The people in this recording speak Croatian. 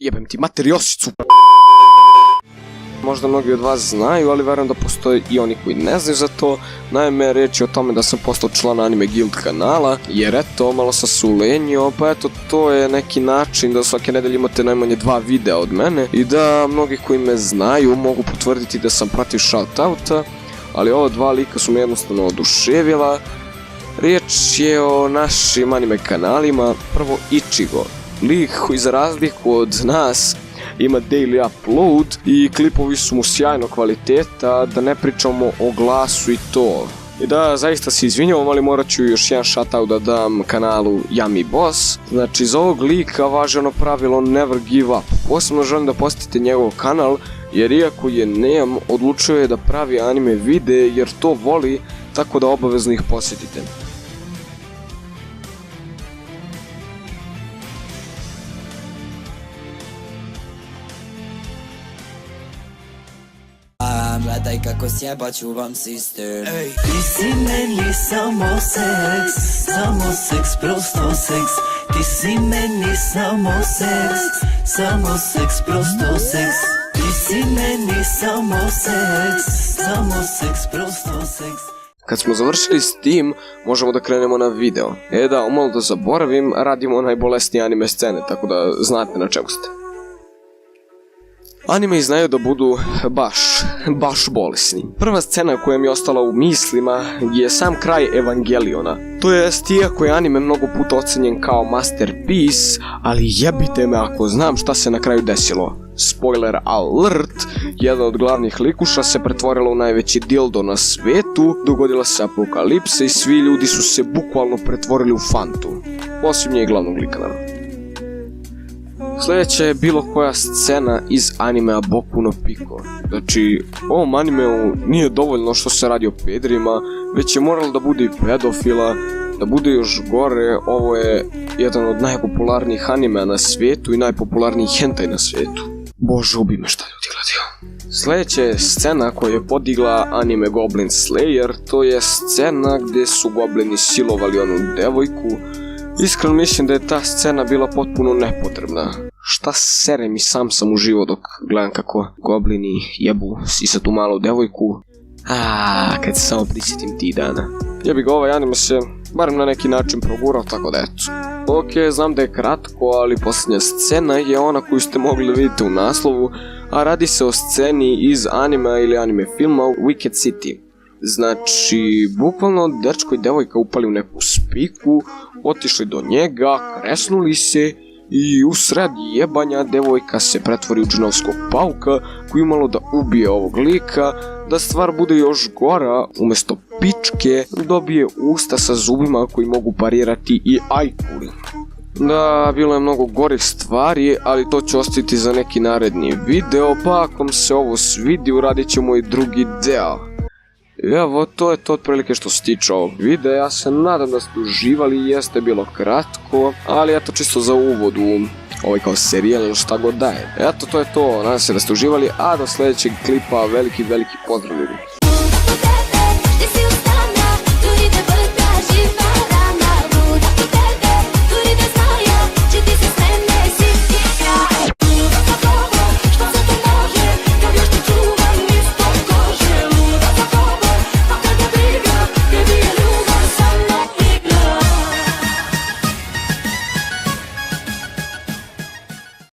Jebem ti mater Josicu. Možda mnogi od vas znaju, ali verujem da postoje i oni koji ne znaju za to. Naime, reč je o tome da sam postao član Anime Guild kanala, jer eto, malo sam se ulenio, pa eto, to je neki način da svake nedelje imate najmanje 2 videa od mene i da mnogi koji me znaju mogu potvrditi da sam protiv shoutouta, ali ova 2 lika su me jednostavno oduševila. Riječ je o našim anime kanalima. Prvo Ichigo, lik koji za razliku od nas ima daily upload i klipovi su mu sjajno kvaliteta, da ne pričamo o glasu i to. I da, zaista se izvinjavam, ali morat ću još jedan shoutout da dam kanalu Yummy Boss. Znači, za ovog lika važi ono pravilo never give up. Posebno želim da posjetite njegov kanal, jer iako je nemam, odlučio je da pravi anime videe jer to voli, tako da obavezno ih posjetite. Gledaj kako sjebaću vam sister. Ti si meni samo seks, prosto seks. Ti si meni samo seks, prosto seks. Ti si meni samo seks, prosto seks. Kad smo završili s tim, možemo da krenemo na video. Da, umalo da zaboravim, radimo najbolesnije anime scene, tako da znate na čemu ste. Anime znaju da budu baš bolesni. Prva scena koja mi je ostala u mislima je sam kraj Evangeliona. To jest, iako je anime mnogo puta ocenjen kao masterpiece, ali jebite me ako znam šta se na kraju desilo. Spoiler alert, jedna od glavnih likuša se pretvorila u najveći dildo na svetu, dogodila se apokalipsa i svi ljudi su se bukvalno pretvorili u fantu. Osim nje i glavnog lika. Sljedeća je bilo koja scena iz animea Boku no Pico. Znači, ovom animeu nije dovoljno što se radi o pedrima, već je moralo da bude i pedofila, da bude još gore. Ovo je jedan od najpopularnijih animea na svijetu i najpopularniji hentai na svijetu. Bože, ubi me šta ljudi gledaju. Sljedeća je scena koju je podigla anime Goblin Slayer, to je scena gdje su goblini silovali onu devojku. Iskreno mislim da je ta scena bila potpuno nepotrebna. Šta serem i sam uživao dok gledam kako goblini jebu sisatu malu devojku. Kad se samo prisjetim tih dana. Jebi ga, ovaj anime se barem na neki način progurao, tako da eto. Ok, znam da je kratko, ali posljednja scena je ona koju ste mogli da vidite u naslovu, a radi se o sceni iz anima ili anime filma Wicked City. Znači, bukvalno dečko i devojka upali u neku spiku, otišli do njega, kresnuli se i usred jebanja devojka se pretvori u džinovskog pauka koji malo da ubije ovog lika. Da stvar bude još gora, umjesto pičke dobije usta sa zubima koji mogu parirati i ajkuli. Da, bilo je mnogo gorih stvari, ali to ću ostaviti za neki naredni video, pa ako vam se ovo svidi uradit ćemo i drugi deo. Evo, to je to otprilike što se tiče ovog videa. Ja se nadam da ste uživali, jeste bilo kratko, ali eto čisto za uvod u ovaj kao serijal ili šta god daje. Eto, to je to, nadam se da ste uživali, a do sljedećeg klipa veliki pozdrav ljudi.